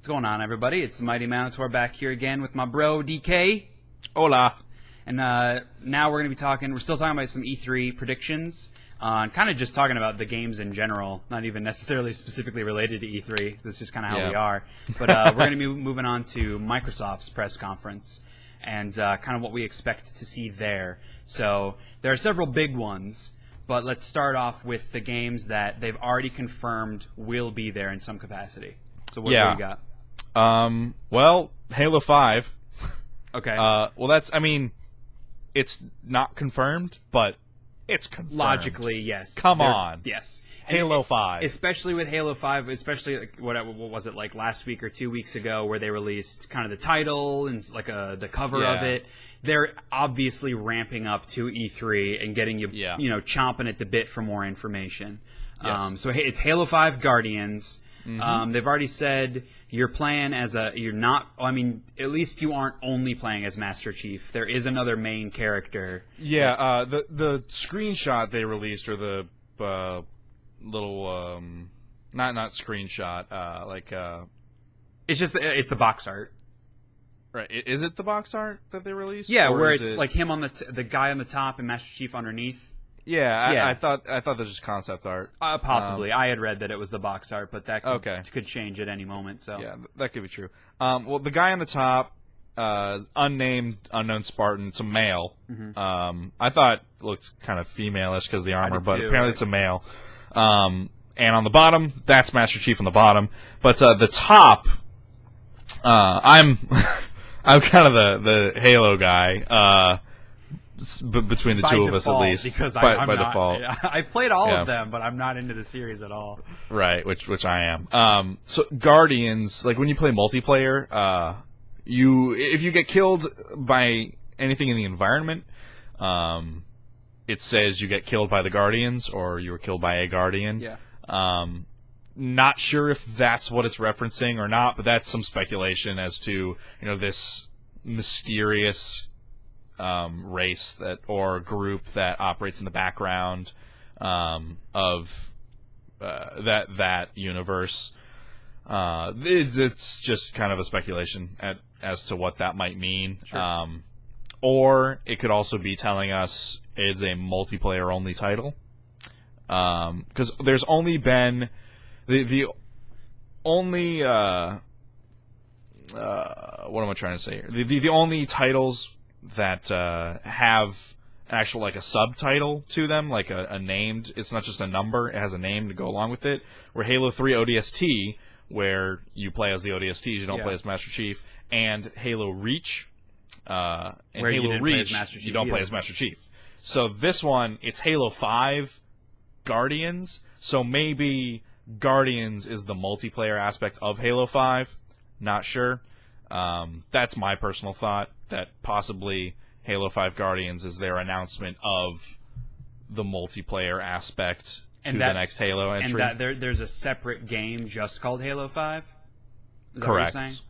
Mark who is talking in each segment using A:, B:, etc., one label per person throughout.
A: What's going on, everybody? It's Mighty Minotaur back here again with my bro, DK.
B: Hola.
A: And now we're going to be we're still talking about some E3 predictions, and kind of just talking about the games in general, not even necessarily specifically related to E3. That's just kind of how we are. But we're going to be moving on to Microsoft's press conference and kind of what we expect to see there. So there are several big ones, but let's start off with the games that they've already confirmed will be there in some capacity. So what do you got?
B: Well, Halo 5.
A: Okay.
B: It's not confirmed, but it's confirmed.
A: Logically, yes.
B: Come on.
A: Yes.
B: Halo 5.
A: Especially with Halo 5, especially like, what was it, like last week or 2 weeks ago, where they released kind of the title and like the cover of it. They're obviously ramping up to E3 and getting you, chomping at the bit for more information.
B: Yes.
A: So it's Halo 5 Guardians. Mm-hmm. They've already said you're playing as at least you aren't only playing as Master Chief. There is another main character.
B: Yeah, the screenshot they released, or the little not screenshot,
A: it's the box art.
B: Right? Is it the box art that they released?
A: Yeah, where it's like him on the guy on the top and Master Chief underneath.
B: Yeah, I thought that was just concept art.
A: Possibly. I had read that it was the box art, but that could change at any moment. So
B: yeah, that could be true. Well, the guy on the top, unnamed, unknown Spartan, it's a male. Mm-hmm. I thought it looked kind of female-ish because of the armor, but apparently it's a male. And on the bottom, that's Master Chief on the bottom. But the top, I'm kind of the Halo guy. Between the two of us, at least,
A: because
B: by default.
A: I've played all of them, but I'm not into the series at all.
B: Right, which I am. So Guardians, like when you play multiplayer, if you get killed by anything in the environment, it says you get killed by the Guardians or you were killed by a Guardian.
A: Yeah.
B: Not sure if that's what it's referencing or not, but that's some speculation as to this mysterious race or group that operates in the background of that universe. It's just kind of a speculation as to what that might mean.
A: Sure.
B: Or it could also be telling us it's a multiplayer only title. Because there's only been the only what am I trying to say here? The only titles that have an actual, like, a subtitle to them, like a named, it's not just a number, it has a name to go along with it, where Halo 3 ODST, where you play as the ODSTs, you don't play as Master Chief, and Halo Reach, and
A: where
B: Halo Reach, you don't play as Master Chief. So this one, it's Halo 5 Guardians, so maybe Guardians is the multiplayer aspect of Halo 5, not sure. That's my personal thought, that possibly Halo 5 Guardians is their announcement of the multiplayer aspect to the next Halo entry.
A: And that there's a separate game just called Halo 5? Is that
B: Correct.
A: what you're saying?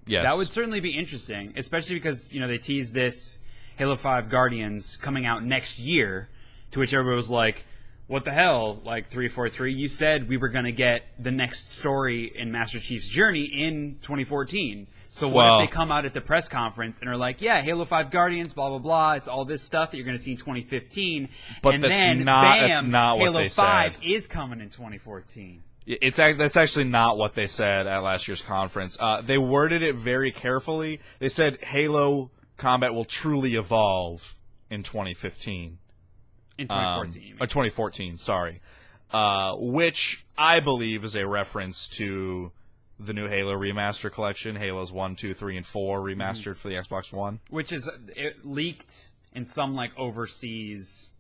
B: Yes.
A: That would certainly be interesting, especially because, they teased this Halo 5 Guardians coming out next year, to which everybody was like, what the hell, like 343, you said we were going to get the next story in Master Chief's journey in 2014. So what if they come out at the press conference and are like, yeah, Halo 5 Guardians, blah, blah, blah, it's all this stuff that you're going to see in 2015.
B: But
A: and
B: that's
A: then,
B: that's
A: bam,
B: not what
A: Halo
B: they
A: 5
B: said.
A: is coming in 2014.
B: That's actually not what they said at last year's conference. They worded it very carefully. They said Halo combat will truly evolve in 2015.
A: In 2014, you mean.
B: Or 2014, sorry. Which I believe is a reference to the new Halo Remaster Collection, Halos 1, 2, 3, and 4 remastered for the Xbox One.
A: Which is it leaked in some, like, overseas,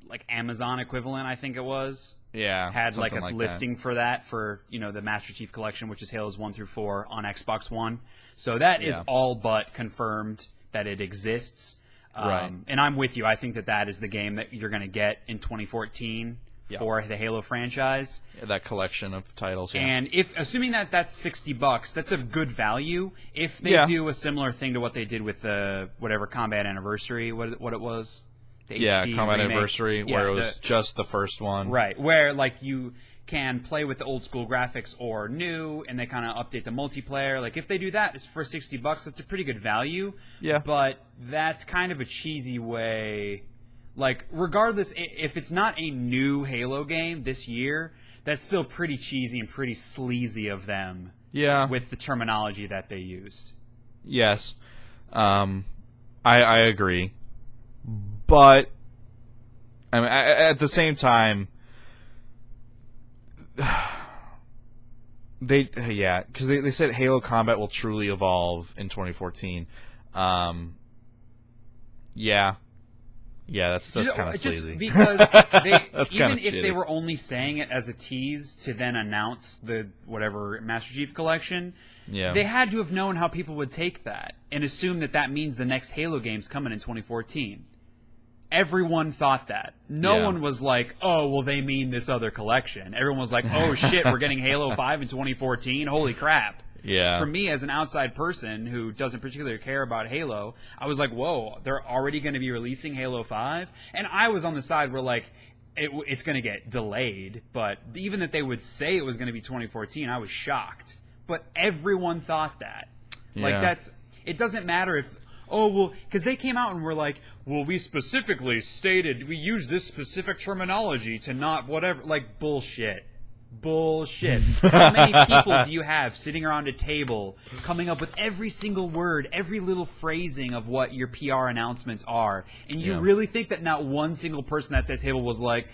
A: like, Amazon equivalent, I think it was.
B: Yeah.
A: Had, like, a listing for that for, the Master Chief Collection, which is Halos 1 through 4 on Xbox One. So that is all but confirmed that it exists.
B: Right.
A: And I'm with you. I think that is the game that you're going to get in 2014 for the Halo franchise.
B: That collection of titles. Yeah.
A: And assuming that that's $60, that's a good value. If they do a similar thing to what they did with the whatever Combat Anniversary, what it was, the HD
B: Combat
A: remake.
B: Anniversary, where it was just the first one,
A: right? Where like you can play with the old school graphics or new, and they kind of update the multiplayer. Like, if they do that, it's for $60, that's a pretty good value.
B: Yeah.
A: But that's kind of a cheesy way. Like, regardless, if it's not a new Halo game this year, that's still pretty cheesy and pretty sleazy of them.
B: Yeah.
A: With the terminology that they used.
B: Yes. I agree. But I mean, at the same time, because they said Halo combat will truly evolve in 2014. That's kind of sleazy.
A: Because even if they were only saying it as a tease to then announce the whatever Master Chief Collection, they had to have known how people would take that and assume that means the next Halo game's coming in 2014. Everyone thought that. No one was like, oh, well, they mean this other collection. Everyone was like, oh, shit, we're getting Halo 5 in 2014? Holy crap.
B: Yeah.
A: For me, as an outside person who doesn't particularly care about Halo, I was like, whoa, they're already going to be releasing Halo 5? And I was on the side where, like, it's going to get delayed, but even that they would say it was going to be 2014, I was shocked. But everyone thought that. Like, it doesn't matter if... Oh, well, because they came out and were like, well, we specifically stated, we use this specific terminology to not whatever. Like, bullshit. Bullshit. How many people do you have sitting around a table coming up with every single word, every little phrasing of what your PR announcements are? And you really think that not one single person at that table was like,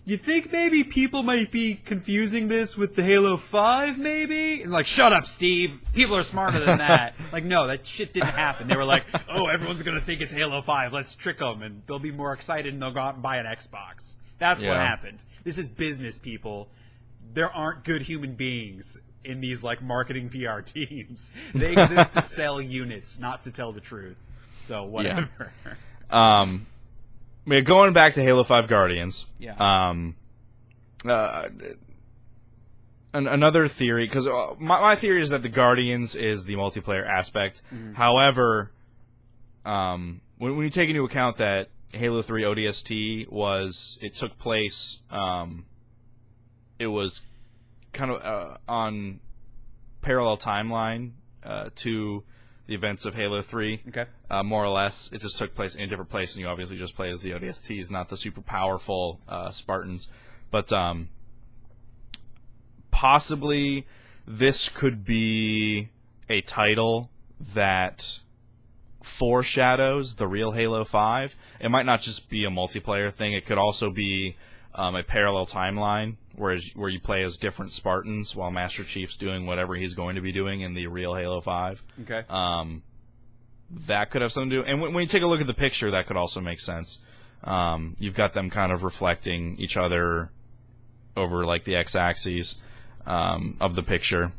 A: you think maybe people might be confusing this with the Halo 5, maybe? And like, shut up, Steve. People are smarter than that. Like, no, that shit didn't happen. They were like, oh, everyone's going to think it's Halo 5. Let's trick them, and they'll be more excited, and they'll go out and buy an Xbox. That's what happened. This is business, people. There aren't good human beings in these, like, marketing PR teams. They exist to sell units, not to tell the truth. So, whatever.
B: Yeah. Going back to Halo 5 Guardians, another theory, because my theory is that the Guardians is the multiplayer aspect. Mm-hmm. However, when you take into account that Halo 3 ODST took place, it was kind of on parallel timeline to the events of Halo 3, more or less. It just took place in a different place, and you obviously just play as the ODSTs, not the super powerful Spartans. But possibly this could be a title that foreshadows the real Halo 5. It might not just be a multiplayer thing. It could also be a parallel timeline where you play as different Spartans while Master Chief's doing whatever he's going to be doing in the real Halo 5.
A: Okay.
B: That could have something to do. And when you take a look at the picture, that could also make sense. You've got them kind of reflecting each other over like the x-axis of the picture.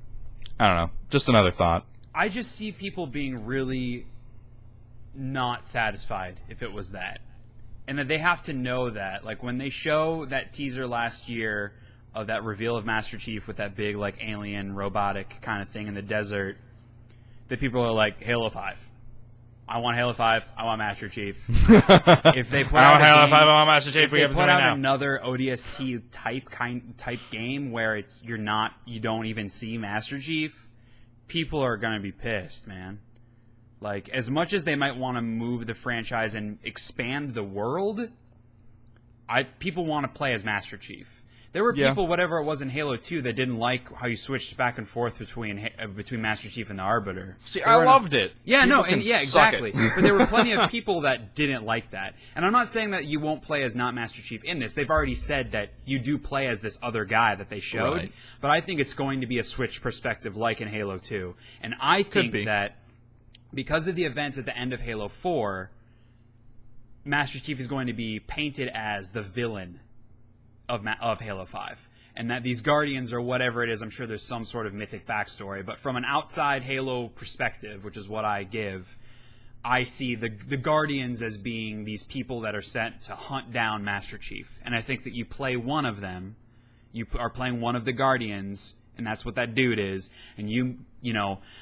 B: I don't know. Just another thought.
A: I just see people being really not satisfied if it was that. And that they have to know that. Like, when they show that teaser last year of that reveal of Master Chief with that big, like, alien robotic kind of thing in the desert, that people are like, Halo 5. I want Halo 5. I want Master Chief. If they put out
B: Halo 5, I want Master Chief.
A: If they put out another ODST type game where you don't even see Master Chief, people are gonna be pissed, man. Like, as much as they might want to move the franchise and expand the world, people want to play as Master Chief. There were people, whatever it was in Halo 2, that didn't like how you switched back and forth between Master Chief and the Arbiter.
B: See, I loved it.
A: Yeah, people exactly. But there were plenty of people that didn't like that. And I'm not saying that you won't play as not Master Chief in this. They've already said that you do play as this other guy that they showed. Right. But I think it's going to be a switch perspective like in Halo 2. And I think that because of the events at the end of Halo 4, Master Chief is going to be painted as the villain of Halo 5. And that these Guardians or whatever it is, I'm sure there's some sort of mythic backstory. But from an outside Halo perspective, which is what I give, I see the Guardians as being these people that are sent to hunt down Master Chief. And I think that you play one of them, you are playing one of the Guardians, and that's what that dude is, and you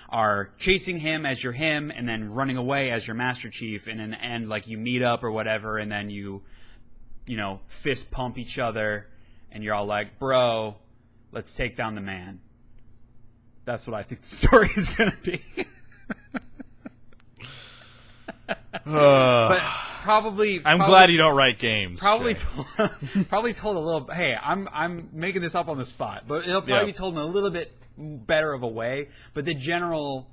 A: are chasing him as you're him, and then running away as your Master Chief, and in the end, like, you meet up or whatever, and then you fist pump each other, and you're all like, bro, let's take down the man. That's what I think the story is going to be. But probably
B: I'm glad you don't write games.
A: Probably told a little. Hey, I'm making this up on the spot, but it'll probably be told in a little bit better of a way. But the general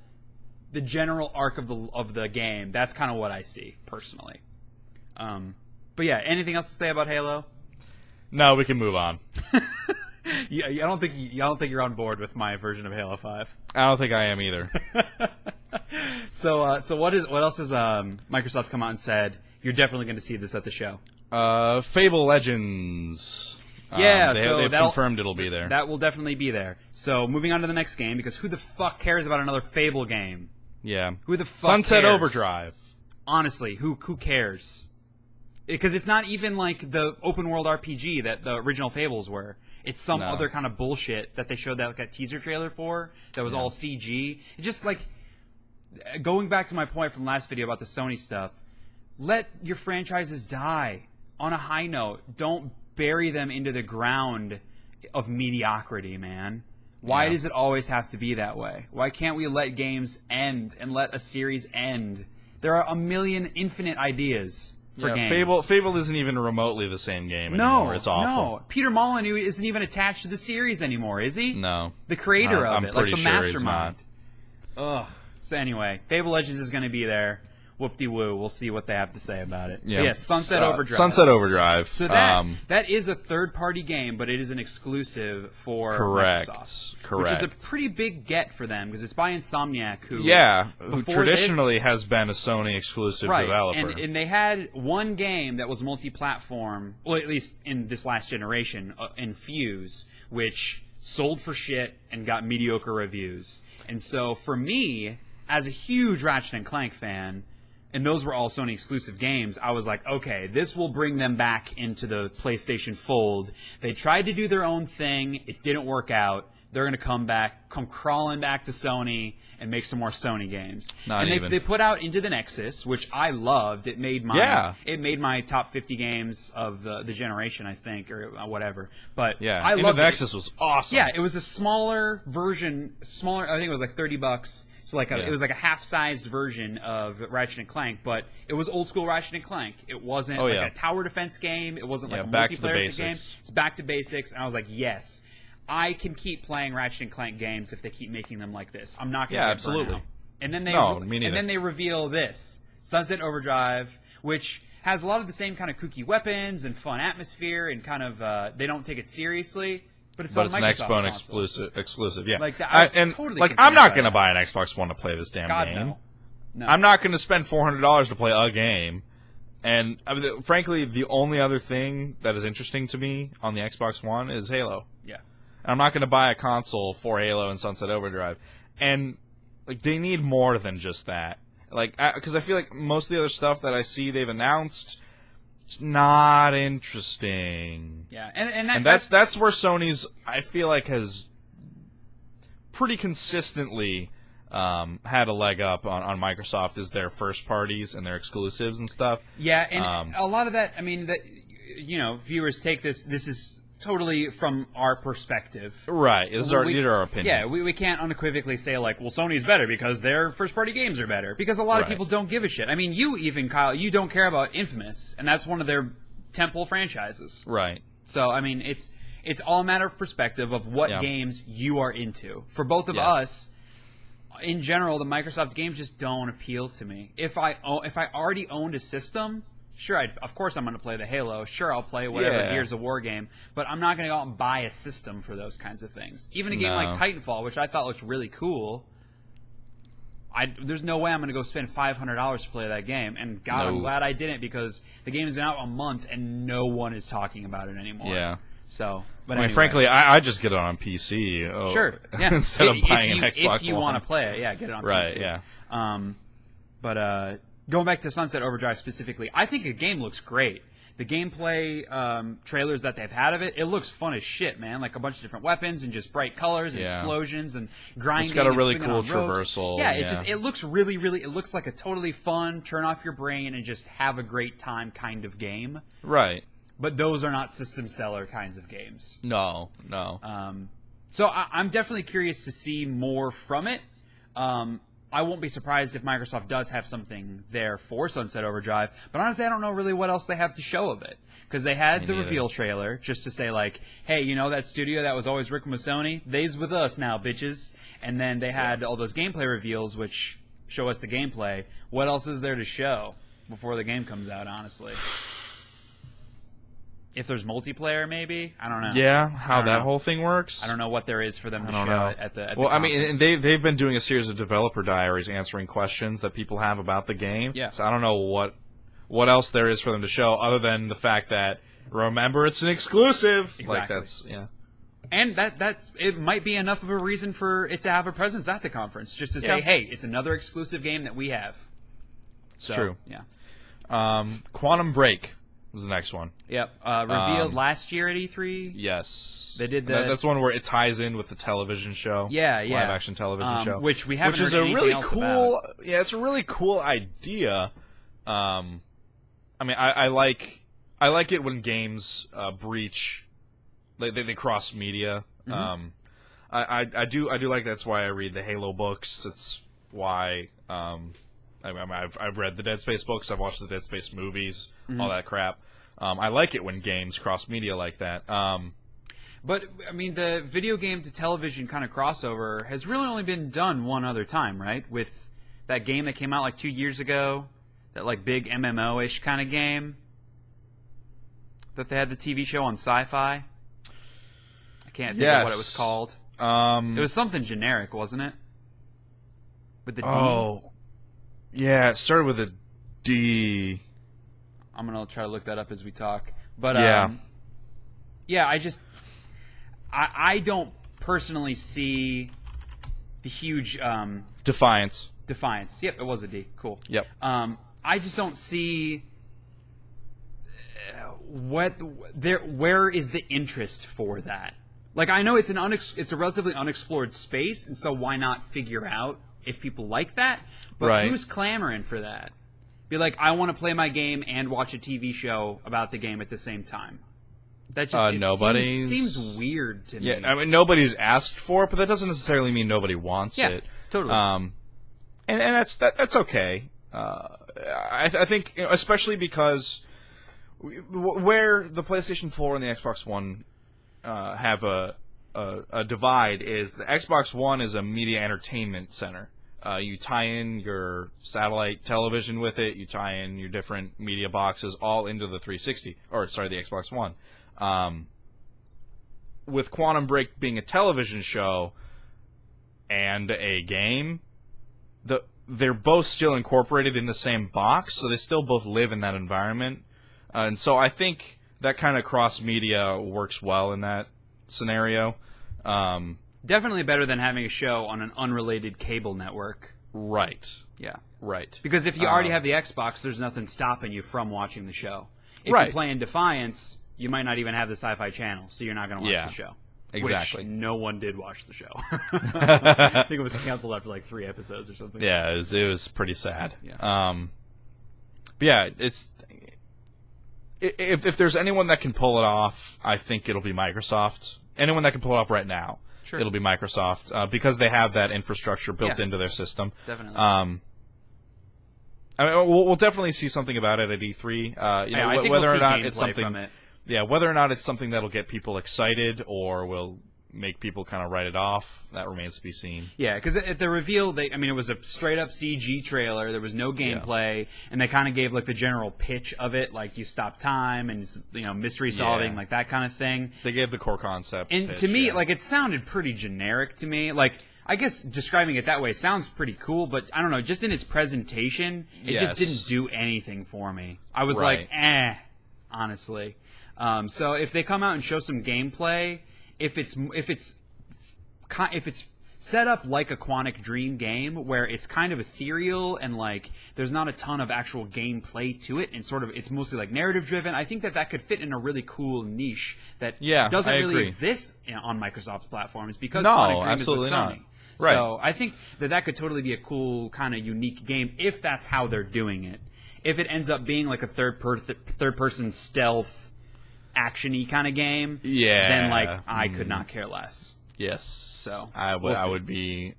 A: arc of the game, that's kind of what I see personally. But yeah, anything else to say about Halo?
B: No, we can move on.
A: Yeah, I don't think you're on board with my version of Halo 5.
B: I don't think I am either.
A: So what else has Microsoft come out and said? You're definitely going to see this at the show.
B: Fable Legends.
A: Yeah,
B: they've confirmed it'll be there.
A: That will definitely be there. So moving on to the next game, because who the fuck cares about another Fable game?
B: Yeah.
A: Who the fuck
B: Sunset
A: cares?
B: Overdrive.
A: Honestly, who cares? Because it's not even like the open world RPG that the original Fables were. It's some other kind of bullshit that they showed that teaser trailer for that was all CG. It's just like, going back to my point from last video about the Sony stuff, let your franchises die on a high note. Don't bury them into the ground of mediocrity, man. Why does it always have to be that way? Why can't we let games end and let a series end? There are a million infinite ideas for games.
B: Fable isn't even remotely the same game anymore. It's awful.
A: No, Peter Molyneux isn't even attached to the series anymore, is he?
B: No.
A: The creator of
B: I'm
A: it, like the
B: pretty sure
A: mastermind.
B: he's
A: Ugh. So anyway, Fable Legends is going to be there. Whoop-de-woo. We'll see what they have to say about it.
B: Yeah.
A: But yes, Sunset Overdrive.
B: Sunset Overdrive.
A: So that is a third-party game, but it is an exclusive for Microsoft.
B: Correct.
A: Which is a pretty big get for them, because it's by Insomniac,
B: who traditionally has been a Sony exclusive developer.
A: And they had one game that was multi-platform, well, at least in this last generation, Infuse, which sold for shit and got mediocre reviews. And so for me, as a huge Ratchet & Clank fan, and those were all Sony exclusive games, I was like, okay, this will bring them back into the PlayStation fold. They tried to do their own thing. It didn't work out. They're going to come crawling back to Sony and make some more Sony games. They put out Into the Nexus, which I loved. It made my top 50 games of the generation, I think, or whatever. But I loved
B: Into the Nexus was awesome.
A: Yeah, it was a smaller version. I think it was like $30. So it was like a half-sized version of Ratchet & Clank, but it was old school Ratchet & Clank. It wasn't a tower defense game. It wasn't like a multiplayer game. It's back to basics. And I was like, yes, I can keep playing Ratchet & Clank games if they keep making them like this. I'm not going to get burnt out. And then they reveal this, Sunset Overdrive, which has a lot of the same kind of kooky weapons and fun atmosphere, and kind of they don't take it seriously. But it's an
B: Xbox exclusive. Yeah.
A: Totally
B: I'm not going to buy an Xbox One to play this damn game.
A: No.
B: I'm not going to spend $400 to play a game. And frankly, the only other thing that is interesting to me on the Xbox One is Halo.
A: Yeah.
B: And I'm not going to buy a console for Halo and Sunset Overdrive. And they need more than just that. Because I feel like most of the other stuff that I see they've announced, it's not interesting.
A: Yeah,
B: and that's where Sony's, I feel like, has pretty consistently had a leg up on Microsoft, is their first parties and their exclusives and stuff.
A: Yeah, and a lot of that, I mean, viewers take this is totally from our perspective.
B: Right. These are our opinions.
A: Yeah, we can't unequivocally say, like, well, Sony's better because their first-party games are better. Because a lot of people don't give a shit. I mean, you even, Kyle, you don't care about Infamous, and that's one of their temple franchises.
B: Right.
A: So, I mean, it's all a matter of perspective of what games you are into. For both of us, in general, the Microsoft games just don't appeal to me. If I already owned a system, sure, of course I'm going to play the Halo. Sure, I'll play whatever Gears of War game. But I'm not going to go out and buy a system for those kinds of things. Even a game like Titanfall, which I thought looked really cool, there's no way I'm going to go spend $500 to play that game. And God, I'm glad I didn't, because the game has been out a month and no one is talking about it anymore.
B: Yeah.
A: So, but
B: anyway. Frankly, I just get it on PC.
A: Sure. Yeah.
B: Instead of buying an Xbox One.
A: If you want to play it, get it on PC.
B: Right, yeah.
A: But going back to Sunset Overdrive specifically, I think the game looks great. The gameplay trailers that they've had of it, it looks fun as shit, man. Like a bunch of different weapons and just bright colors and explosions and grinding.
B: It's got a really
A: cool
B: traversal.
A: Yeah, it looks really, really, it looks like a totally fun, turn off your brain and just have a great time kind of game.
B: Right.
A: but those are not system seller kinds of games.
B: No.
A: So I'm definitely curious to see more from it. I won't be surprised if Microsoft does have something there for Sunset Overdrive, but honestly, I don't know really what else they have to show of it. Because they had the reveal trailer just to say, like, hey, you know that studio that was always working with Sony? They's with us now, bitches. And then they had all those gameplay reveals, which show us the gameplay. What else is there to show before the game comes out, honestly? If there's multiplayer, maybe? I don't know.
B: Yeah, how that whole thing works?
A: I don't know what there is for them to show at the
B: Well, I
A: conference.
B: mean, they've been doing a series of developer diaries answering questions that people have about the game.
A: Yeah.
B: So I don't know what else there is for them to show other than the fact that, remember, it's an exclusive.
A: Exactly.
B: Like, that's, yeah.
A: And that it might be enough of a reason for it to have a presence at the conference, just to say, hey, it's another exclusive game that we have.
B: It's true.
A: Yeah.
B: Quantum Break was the next one.
A: Yep. Revealed last year at E3.
B: Yes.
A: They did
B: that's one where it ties in with the televian show.
A: Yeah.
B: Live action television show.
A: Which we haven't
B: Which is
A: heard
B: a
A: anything
B: really
A: else
B: cool.
A: about.
B: Yeah, it's a really cool idea. I mean, I like it when games breach. They cross media.
A: Mm-hmm.
B: I do like that's why I read the Halo books. It's why I've read the Dead Space books. I've watched the Dead Space movies. All that crap. I like it when games cross media like that.
A: But I mean, the video game to television kind of crossover has really only been done one other time, right? With that game that came out like 2 years ago, that like big MMO-ish kind of game that they had the TV show on Sci-Fi. I can't think of what it was called. It was something generic, wasn't it? With the D?
B: Oh, yeah, it started with a D.
A: I'm going to try to look that up as we talk. But yeah, I don't personally see the huge
B: Defiance.
A: Yep, it was a D. Cool.
B: Yep.
A: I just don't see where is the interest for that? Like, I know it's a relatively unexplored space, and so why not figure out if people like that? But who's clamoring for that? Be like, I want to play my game and watch a TV show about the game at the same time. That just seems weird to me.
B: Yeah, I mean, nobody's asked for it, but that doesn't necessarily mean nobody wants it.
A: Totally.
B: And that's okay. I think, especially because where the PlayStation 4 and the Xbox One have a divide is the Xbox One is a media entertainment center. You tie in your satellite television with it. You tie in your different media boxes all into the 360, the Xbox One. With Quantum Break being a television show and a game, they're both still incorporated in the same box, so they still both live in that environment. And so I think that kind of cross-media works well in that scenario.
A: Definitely better than having a show on an unrelated cable network.
B: Right.
A: Yeah.
B: Right.
A: Because if you already have the Xbox, there's nothing stopping you from watching the show. If you're playing Defiance, you might not even have the Sci-Fi Channel, so you're not going to watch the show.
B: Exactly.
A: Which no one did watch the show. I think it was canceled after like 3 episodes or something.
B: Yeah, it was pretty sad.
A: Yeah.
B: But yeah, if there's anyone that can pull it off, I think it'll be Microsoft. Anyone that can pull it off right now, it'll be Microsoft because they have that infrastructure built into their system.
A: Definitely.
B: I mean, we'll definitely see something about it at E3.
A: I think
B: whether
A: we'll
B: or not
A: see
B: it's
A: gameplay
B: something.
A: from it.
B: Yeah, whether or not it's something that'll get people excited or will make people kind of write it off, that remains to be seen.
A: Yeah, because at the reveal, it was a straight-up CG trailer. There was no gameplay, and they kind of gave like the general pitch of it, like you stop time and mystery solving, like that kind of thing.
B: They gave the core concept.
A: And
B: pitch,
A: to me, like it sounded pretty generic to me. Like I guess describing it that way sounds pretty cool, but I don't know. Just in its presentation, it just didn't do anything for me. I was like, honestly. So if they come out and show some gameplay, if it's set up like a Quantic Dream game where it's kind of ethereal and like there's not a ton of actual gameplay to it and sort of it's mostly like narrative driven, I think that could fit in a really cool niche that doesn't really exist on Microsoft's platforms because Quantic Dream is with Sony.
B: Not. Right.
A: So I think that could totally be a cool kind of unique game if that's how they're doing it. If it ends up being like a third person stealth action-y kind of game, then like I could not care less.
B: Yes.
A: So
B: I would be.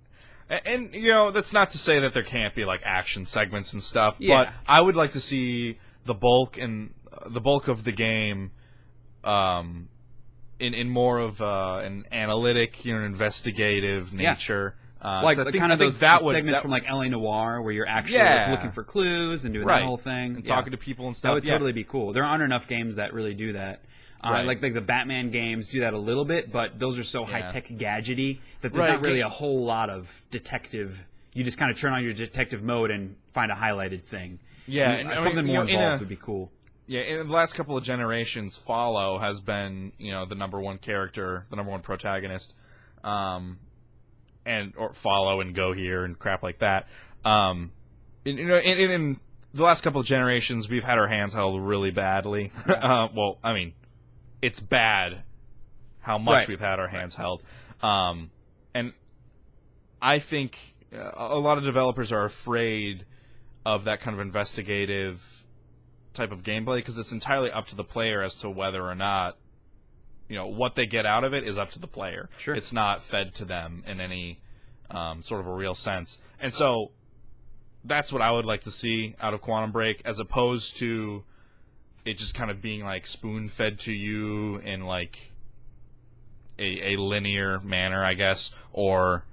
B: And, that's not to say that there can't be, like, action segments and stuff, but I would like to see the bulk of the game in more of an analytic, investigative nature.
A: Like kind of those segments from, like, L.A. Noire, where you're actually like, looking for clues and doing that whole thing.
B: And talking to people and stuff.
A: That would totally be cool. There aren't enough games that really do that. Like the Batman games do that a little bit, but those are so high-tech gadgety that there's not really a whole lot of detective. You just kind of turn on your detective mode and find a highlighted thing.
B: Yeah,
A: and something more involved would be cool.
B: Yeah, in the last couple of generations, Follow has been, the number one character, the number one protagonist, or Follow and Go Here and crap like that. In the last couple of generations, we've had our hands held really badly. Well, I mean, it's bad how much we've had our hands held. And I think a lot of developers are afraid of that kind of investigative type of gameplay because it's entirely up to the player as to whether or not, what they get out of it is up to the player.
A: Sure.
B: It's not fed to them in any sort of a real sense. And so that's what I would like to see out of Quantum Break, as opposed to it just kind of being like spoon-fed to you in like a linear manner, I guess, or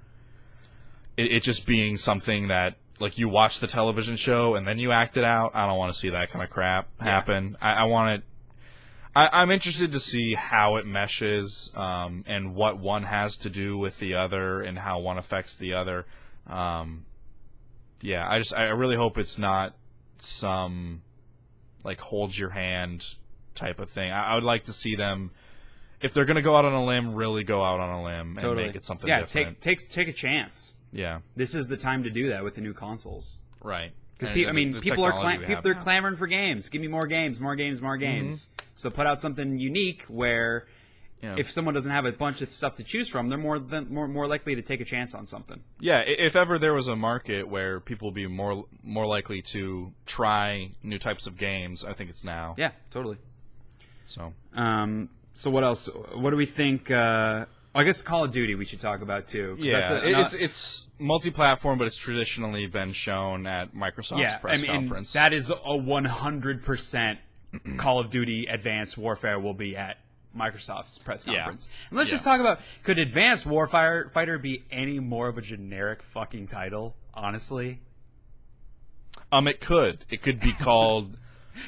B: it just being something that like you watch the television show and then you act it out. I don't want to see that kind of crap happen. I want it. I'm interested to see how it meshes and what one has to do with the other and how one affects the other. I really hope it's not some like hold your hand type of thing. I would like to see them, if they're going to go out on a limb, really go out on a limb and make it something different.
A: Take a chance.
B: Yeah,
A: this is the time to do that with the new consoles.
B: Right.
A: Because people are clamoring for games. Give me more games, more games, more games. Mm-hmm. So put out something unique where, if someone doesn't have a bunch of stuff to choose from, they're more likely to take a chance on something.
B: Yeah, if ever there was a market where people would be more likely to try new types of games, I think it's now.
A: Yeah, totally.
B: So.
A: So what else? What do we think? I guess Call of Duty we should talk about too.
B: Yeah, it's multi-platform, but it's traditionally been shown at Microsoft's press conference.
A: That is a 100% Call of Duty Advanced Warfare will be at Microsoft's press conference. And let's just talk about, could Advanced Warfighter be any more of a generic fucking title, honestly?
B: It could. It could be called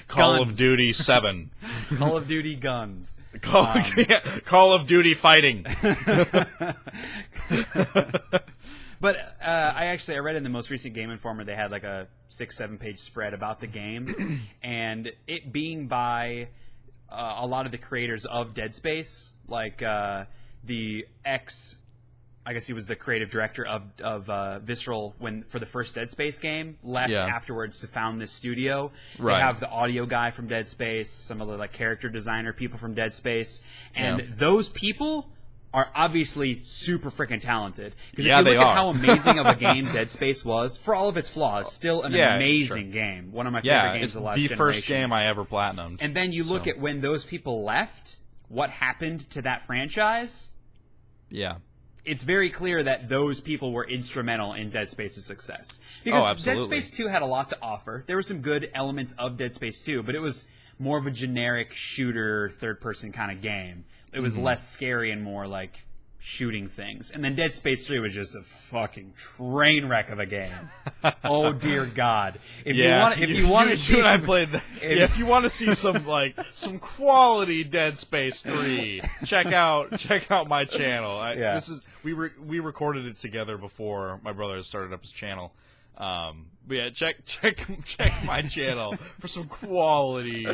B: Call of Duty 7.
A: Call of Duty Guns.
B: Call of Duty Fighting.
A: But I read in the most recent Game Informer they had like a 6-7 page spread about the game, and it being by a lot of the creators of Dead Space, like the I guess he was the creative director of Visceral for the first Dead Space game, left afterwards to found this studio. Right. They have the audio guy from Dead Space, some of the like character designer people from Dead Space, and those people are obviously super freaking talented. Because if you look at how amazing of a game Dead Space was, for all of its flaws, still an amazing game. One of my favorite games of the last generation.
B: It's the first game I ever platinumed.
A: And then you look at when those people left, what happened to that franchise?
B: Yeah.
A: It's very clear that those people were instrumental in Dead Space's success. Because Dead Space 2 had a lot to offer. There were some good elements of Dead Space 2, but it was more of a generic shooter, third-person kind of game. It was less scary and more like shooting things. And then Dead Space 3 was just a fucking train wreck of a game. Oh dear God! If you want to see,
B: I played that. If you want to see some quality Dead Space 3, check out my channel. We recorded it together before my brother started up his channel. But yeah, check my channel for some quality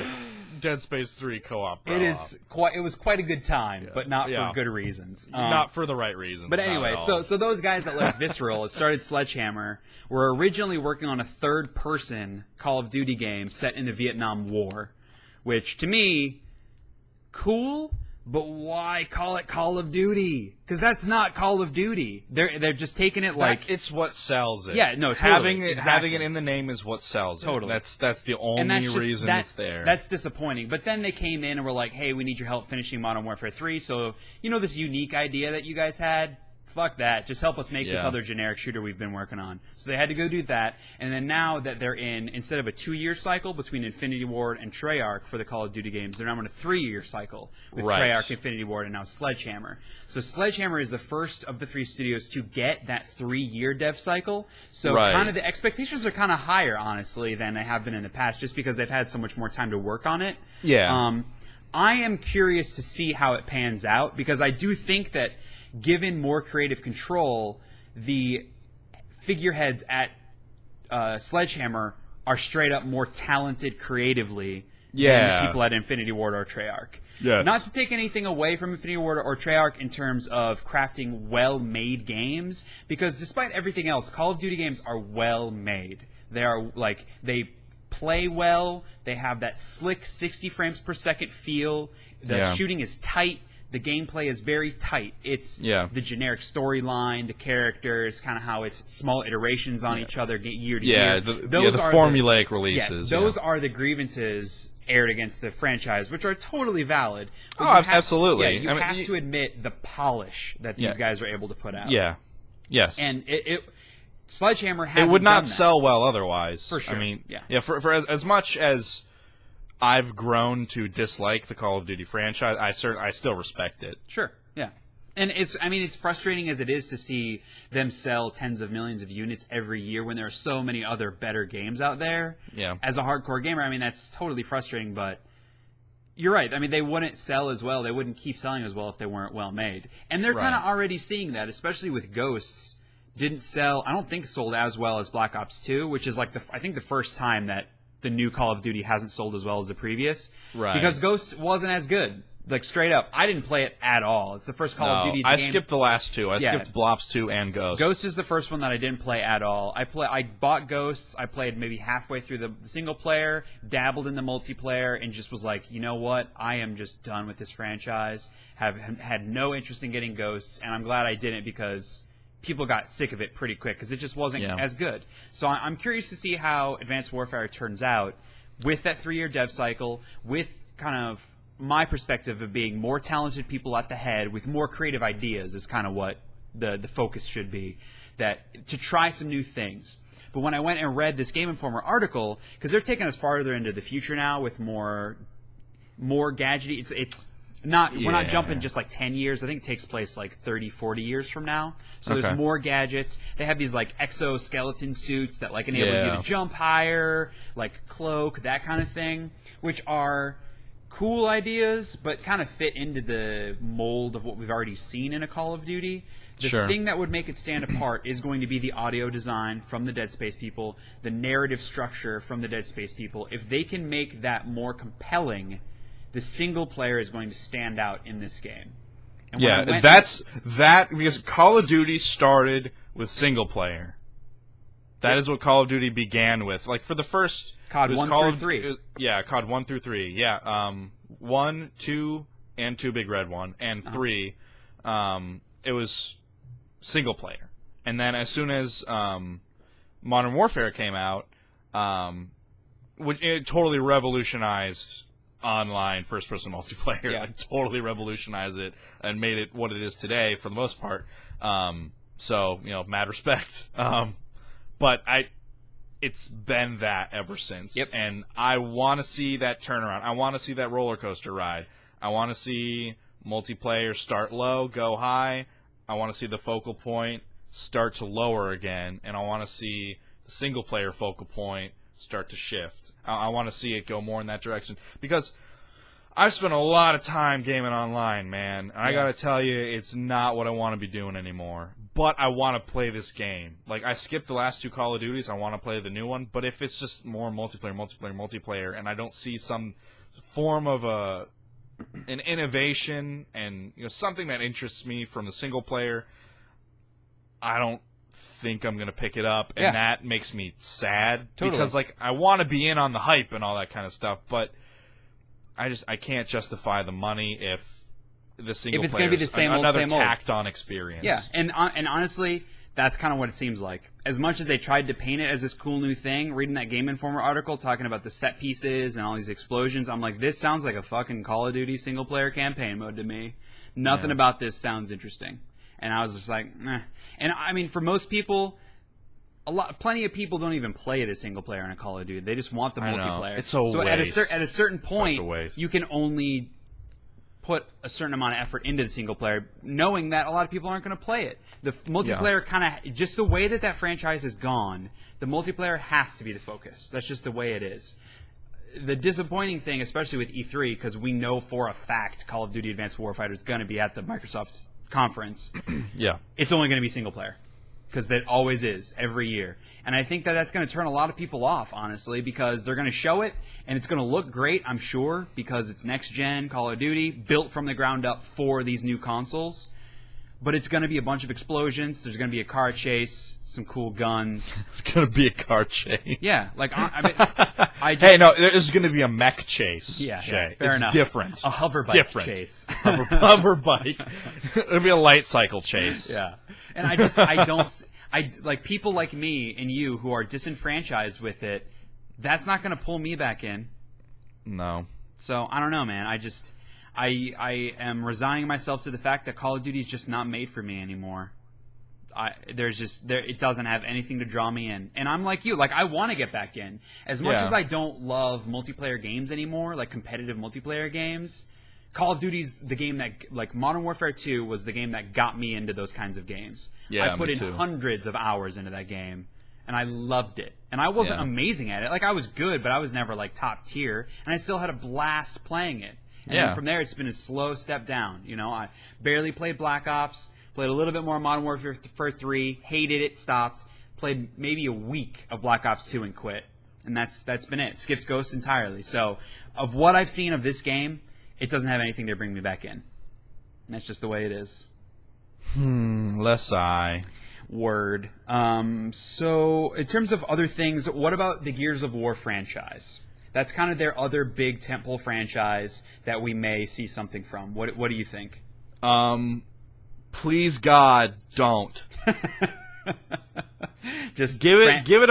B: Dead Space 3 co-op.
A: It was quite a good time, but not for good reasons.
B: Not for the right reasons.
A: But anyway, so those guys that left Visceral, it started Sledgehammer, were originally working on a third-person Call of Duty game set in the Vietnam War, which to me, cool, but why call it Call of Duty? Because that's not Call of Duty. They're just taking it like
B: it's what sells it.
A: Yeah, no, totally.
B: Having it in the name is what sells it.
A: Totally.
B: That's the only reason it's there.
A: That's disappointing. But then they came in and were like, "Hey, we need your help finishing Modern Warfare 3. So this unique idea that you guys had." Fuck that. Just help us make this other generic shooter we've been working on. So they had to go do that. And then now that they're instead of a 2-year cycle between Infinity Ward and Treyarch for the Call of Duty games, they're now in a 3-year cycle with Treyarch, Infinity Ward, and now Sledgehammer. So Sledgehammer is the first of the 3 studios to get that 3-year dev cycle. So kind of the expectations are kind of higher, honestly, than they have been in the past, just because they've had so much more time to work on it.
B: Yeah.
A: I am curious to see how it pans out, because I do think that given more creative control, the figureheads at Sledgehammer are straight up more talented creatively than the people at Infinity Ward or Treyarch.
B: Yes.
A: Not to take anything away from Infinity Ward or Treyarch in terms of crafting well-made games, because despite everything else, Call of Duty games are well-made. They are they play well. They have that slick 60 frames per second feel. The shooting is tight. The gameplay is very tight. It's the generic storyline, the characters, kind of how it's small iterations on each other year to year.
B: The formulaic releases.
A: Yes, those are the grievances aired against the franchise, which are totally valid.
B: Absolutely.
A: You have to admit the polish that these guys are able to put out.
B: Yeah. Yes.
A: And Sledgehammer hasn't
B: It would not
A: done that.
B: sell well otherwise.
A: For sure.
B: I mean, for as much as I've grown to dislike the Call of Duty franchise, I still respect it.
A: Sure, yeah. And it's frustrating as it is to see them sell tens of millions of units every year when there are so many other better games out there.
B: Yeah.
A: As a hardcore gamer, that's totally frustrating, but you're right. They wouldn't sell as well. They wouldn't keep selling as well if they weren't well made. And they're kind of already seeing that, especially with Ghosts. Didn't sell, I don't think sold as well as Black Ops 2, which is I think the first time that the new Call of Duty hasn't sold as well as the previous.
B: Right.
A: Because Ghost wasn't as good. Straight up. I didn't play it at all. It's the first Call of Duty.
B: I skipped the last two. I skipped Blops 2 and Ghost.
A: Ghost is the first one that I didn't play at all. I bought Ghosts. I played maybe halfway through the single player, dabbled in the multiplayer, and just was like, you know what? I am just done with this franchise. Have had no interest in getting Ghosts, and I'm glad I didn't, because people got sick of it pretty quick because it just wasn't as good. So I'm curious to see how Advanced Warfare turns out with that 3-year dev cycle, with kind of my perspective of being more talented people at the head with more creative ideas is kind of what the focus should be, that to try some new things. But when I went and read this Game Informer article, because they're taking us farther into the future now with more gadgety, it's not we're not jumping just 10 years. I think it takes place 30, 40 years from now. So there's more gadgets. They have these exoskeleton suits that enable you to jump higher, cloak, that kind of thing, which are cool ideas, but kind of fit into the mold of what we've already seen in a Call of Duty. The thing that would make it stand apart is going to be the audio design from the Dead Space people, the narrative structure from the Dead Space people. If they can make that more compelling, the single player is going to stand out in this game. And
B: because Call of Duty started with single player. That is what Call of Duty began with. For the first
A: COD 1 through 3.
B: COD 1 through 3. Yeah, 1, 2, and 2 Big Red 1, and 3. It was single player. And then as soon as Modern Warfare came out, it totally revolutionized online first-person multiplayer.
A: Yeah.
B: Totally revolutionized it and made it what it is today for the most part. So, mad respect. But it's been that ever since.
A: Yep.
B: And I want to see that turnaround. I want to see that roller coaster ride. I want to see multiplayer start low, go high. I want to see the focal point start to lower again. And I want to see the single-player focal point start to shift. I want to see it go more in that direction, because I've spent a lot of time gaming online, man. And I gotta tell you, it's not what I want to be doing anymore. But I want to play this game. I skipped the last 2 Call of Duties. I want to play the new one. But if it's just more multiplayer, and I don't see some form of an innovation and something that interests me from the single player, I don't think I'm gonna pick it up, and that makes me sad.
A: Totally.
B: Because I want to be in on the hype and all that kind of stuff, but I can't justify the money if the single
A: if it's
B: going to
A: be the same old,
B: another
A: same old.
B: tacked-on experience.
A: Yeah, and honestly, that's kind of what it seems like. As much as they tried to paint it as this cool new thing, reading that Game Informer article talking about the set pieces and all these explosions, I'm like, this sounds like a fucking Call of Duty single-player campaign mode to me. Nothing about this sounds interesting. And I was just like, meh. And I mean, for most people, plenty of people don't even play it as single player in a Call of Duty. They just want the multiplayer.
B: It's a waste.
A: At a certain point,
B: waste.
A: You can only put a certain amount of effort into the single player, knowing that a lot of people aren't going to play it. The multiplayer kind of, just the way that franchise is gone, the multiplayer has to be the focus. That's just the way it is. The disappointing thing, especially with E3, because we know for a fact Call of Duty Advanced Warfighter is going to be at the Microsoft conference.
B: Yeah.
A: It's only going to be single player. Because that always is, every year. And I think that that's going to turn a lot of people off, honestly, because they're going to show it, and it's going to look great, I'm sure, because it's next-gen Call of Duty, built from the ground up for these new consoles. But it's going to be a bunch of explosions, there's going to be a car chase, some cool guns.
B: It's going to be a car chase.
A: Yeah, like,
B: hey, no, there's going to be a mech chase.
A: Yeah,
B: Shay.
A: Fair
B: it's
A: enough.
B: different.
A: A hover bike chase.
B: Hover bike. It'll be a light cycle chase.
A: Yeah. And like people like me and you who are disenfranchised with it, that's not going to pull me back in.
B: No.
A: So I don't know, man. I am resigning myself to the fact that Call of Duty is just not made for me anymore. It doesn't have anything to draw me in. And I'm like you, like I want to get back in. As much as I don't love multiplayer games anymore, like competitive multiplayer games, Call of Duty's the game that, like, Modern Warfare 2 was the game that got me into those kinds of games.
B: Yeah,
A: I put in
B: too.
A: hundreds of hours into that game, and I loved it. And I wasn't amazing at it. Like, I was good, but I was never, like, top tier, and I still had a blast playing it. And then from there, it's been a slow step down. You know, I barely played Black Ops, played a little bit more Modern Warfare 3, hated it, stopped, played maybe a week of Black Ops 2 and quit. And that's been it. Skipped Ghost entirely. So, of what I've seen of this game, it doesn't have anything to bring me back in. And that's just the way it is.
B: Less I.
A: Word. So, in terms of other things, what about the Gears of War franchise? That's kind of their other big tentpole franchise that we may see something from. What do you think?
B: Please God, don't.
A: Just
B: give it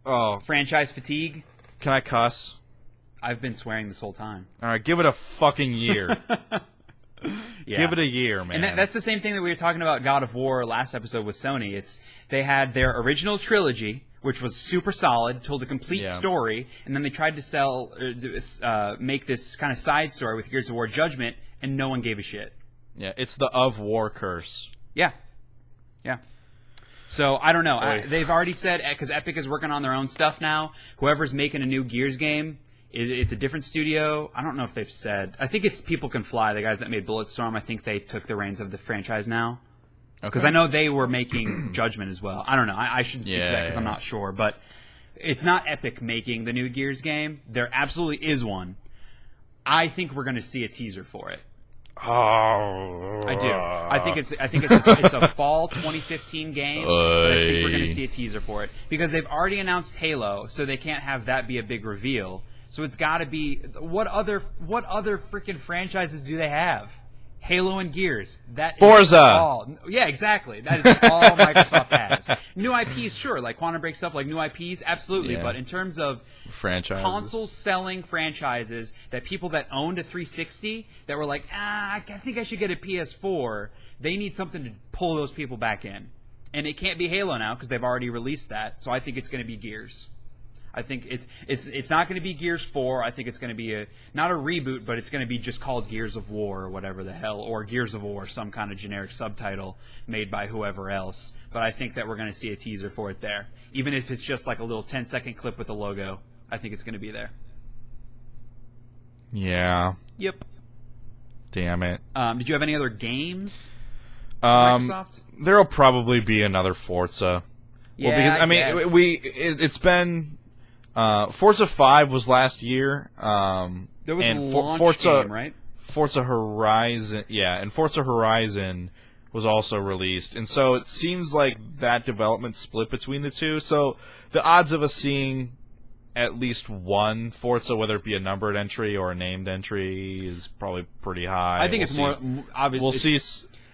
B: a
A: franchise fatigue.
B: Can I cuss?
A: I've been swearing this whole time.
B: All right, give it a fucking year.
A: Yeah.
B: Give it a year, man.
A: And that's the same thing that we were talking about God of War last episode with Sony. They had their original trilogy, which was super solid, told a complete story, and then they tried to make this kind of side story with Gears of War Judgment, and no one gave a shit.
B: Yeah, it's the of war curse.
A: Yeah. So, I don't know. They've already said, because Epic is working on their own stuff now, whoever's making a new Gears game, it's a different studio. I don't know if they've said. I think it's People Can Fly, the guys that made Bulletstorm. I think they took the reins of the franchise now. Because I know they were making Judgment as well. I don't know. I shouldn't speak to that because I'm not sure. But it's not Epic making the new Gears game. There absolutely is one. I think we're going to see a teaser for it.
B: Oh,
A: I do. I think it's a fall 2015 game. But I think we're going to see a teaser for it because they've already announced Halo, so they can't have that be a big reveal. So it's got to be what other freaking franchises do they have? Halo and Gears. That
B: Forza.
A: Is all. Yeah, exactly. That is all Microsoft has. New IPs, sure, like Quantum Break stuff, like new IPs, absolutely.
B: Yeah.
A: But in terms of
B: franchises,
A: console-selling franchises, that people that owned a 360 that were like, I think I should get a PS4. They need something to pull those people back in, and it can't be Halo now because they've already released that. So I think it's going to be Gears. I think it's not going to be Gears 4. I think it's going to be not a reboot, but it's going to be just called Gears of War or whatever the hell, or Gears of War, some kind of generic subtitle made by whoever else. But I think that we're going to see a teaser for it there. Even if it's just like a little 10-second clip with a logo, I think it's going to be there.
B: Yeah.
A: Yep.
B: Damn it.
A: Did you have any other games? Microsoft?
B: There'll probably be another Forza.
A: Yeah,
B: well, because it's been Forza 5 was last year.
A: There was
B: and
A: a launch
B: Forza,
A: game, right?
B: Forza Horizon, and Forza Horizon was also released, and so it seems like that development split between the two. So the odds of us seeing at least one Forza, whether it be a numbered entry or a named entry, is probably pretty high.
A: I think it's more obvious.
B: We'll see.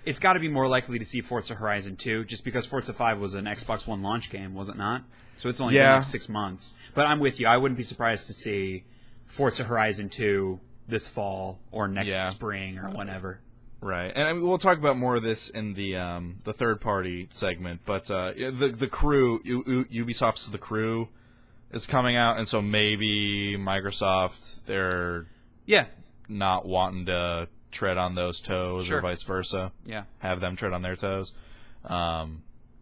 A: It's got to be more likely to see Forza Horizon 2, just because Forza 5 was an Xbox One launch game, was it not? So it's only been like 6 months. But I'm with you. I wouldn't be surprised to see Forza Horizon 2 this fall or next spring or whenever.
B: Right, and I mean, we'll talk about more of this in the third-party segment. But the Crew, Ubisoft's The Crew, is coming out, and so maybe Microsoft, they're not wanting to tread on those toes or vice versa.
A: Yeah,
B: have them tread on their toes.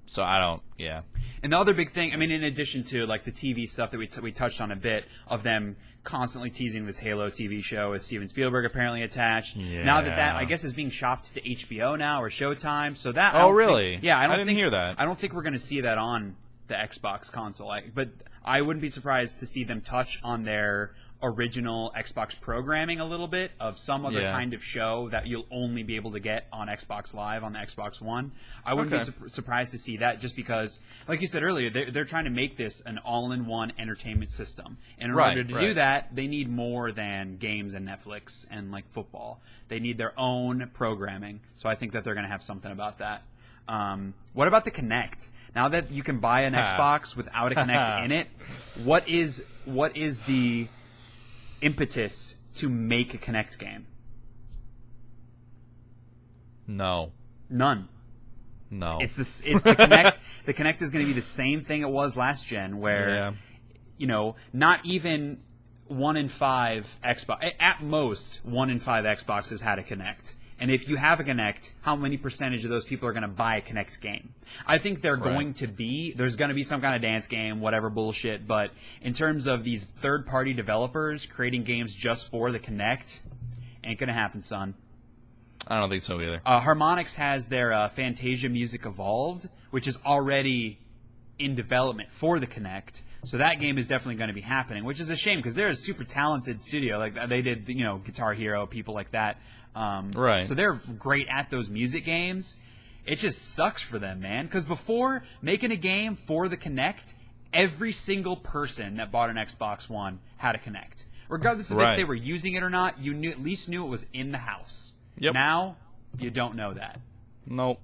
B: So I don't. Yeah.
A: And the other big thing, I mean, in addition to like the TV stuff that we touched on a bit of them constantly teasing this Halo TV show with Steven Spielberg apparently attached.
B: Yeah.
A: Now that I guess is being shopped to HBO now or Showtime. So that
B: really?
A: I
B: didn't hear that.
A: I don't think we're going to see that on the Xbox console. But I wouldn't be surprised to see them touch on their original Xbox programming a little bit of some other kind of show that you'll only be able to get on Xbox Live on the Xbox One. I wouldn't be surprised to see that, just because, like you said earlier, they're trying to make this an all-in-one entertainment system. And in order to do that, they need more than games and Netflix and like football. They need their own programming. So I think that they're going to have something about that. What about the Kinect? Now that you can buy an Xbox without a Kinect in it, what is the impetus to make a Kinect game?
B: None. No.
A: It's the Kinect. The Kinect is going to be the same thing it was last gen, where not even 1 in 5 Xbox, at most 1 in 5 Xboxes had a Kinect. And if you have a Kinect, how many percentage of those people are going to buy a Kinect game? I think there's going to be some kind of dance game, whatever bullshit, but in terms of these third-party developers creating games just for the Kinect, ain't going to happen, son.
B: I don't think so either.
A: Harmonix has their Fantasia Music Evolved, which is already in development for the Kinect. So that game is definitely going to be happening, which is a shame because they're a super talented studio. Like they did, Guitar Hero, people like that. So they're great at those music games. It just sucks for them, man. Because before making a game for the Kinect, every single person that bought an Xbox One had a Kinect, regardless of if they were using it or not. You at least knew it was in the house.
B: Yep.
A: Now you don't know that.
B: Nope.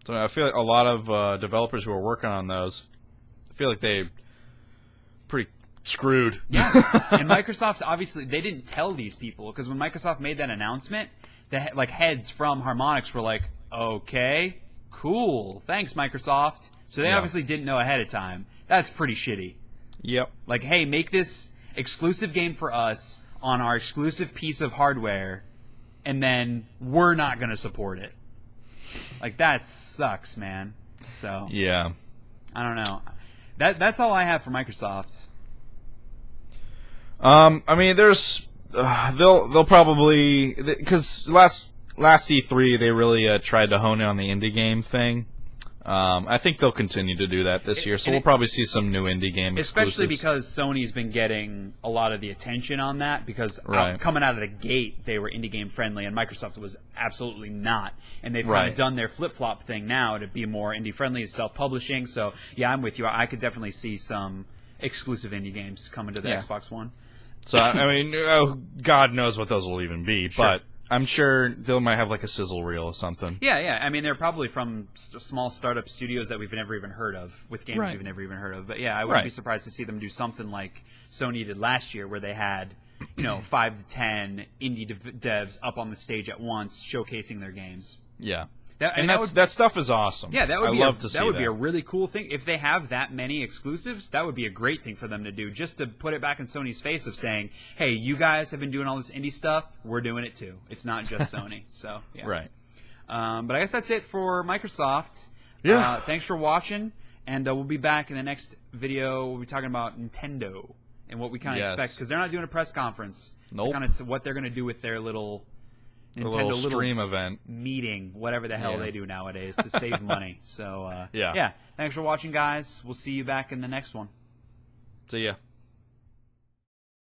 B: So I feel like a lot of developers who are working on those, I feel like they pretty screwed.
A: Yeah, and Microsoft, obviously, they didn't tell these people, because when Microsoft made that announcement, the heads from Harmonix were like, okay, cool, thanks, Microsoft. So they obviously didn't know ahead of time. That's pretty shitty.
B: Yep.
A: Like, hey, make this exclusive game for us on our exclusive piece of hardware, and then we're not going to support it. Like, that sucks, man. So
B: yeah,
A: I don't know. That's all I have for Microsoft.
B: I mean, there's they'll probably, because last E3 they really tried to hone in on the indie game thing. I think they'll continue to do that this year, so we'll probably see some new indie game exclusives.
A: Especially because Sony's been getting a lot of the attention on that, because coming out of the gate, they were indie game friendly, and Microsoft was absolutely not. And they've kind of done their flip-flop thing now to be more indie friendly, self-publishing. So, yeah, I'm with you. I could definitely see some exclusive indie games coming to the Xbox One.
B: So, I mean, God knows what those will even be, but I'm sure they might have like a sizzle reel or something.
A: Yeah. I mean, they're probably from small startup studios that we've never even heard of, with games we've never even heard of. But yeah, I wouldn't be surprised to see them do something like Sony did last year, where they had, 5 to 10 indie devs up on the stage at once, showcasing their games.
B: Yeah. That stuff is awesome.
A: Yeah, that would be a really cool thing. If they have that many exclusives, that would be a great thing for them to do, just to put it back in Sony's face of saying, hey, you guys have been doing all this indie stuff, we're doing it too. It's not just Sony. So, yeah.
B: Right.
A: But I guess that's it for Microsoft.
B: Yeah.
A: Thanks for watching, and we'll be back in the next video. We'll be talking about Nintendo and what we kind of expect, because they're not doing a press conference.
B: Nope.
A: So kind of what they're going to do with their little Nintendo
B: little stream event
A: meeting, whatever the hell they do nowadays to save money. So
B: yeah.
A: Thanks for watching, guys. We'll see you back in the next one.
B: See ya.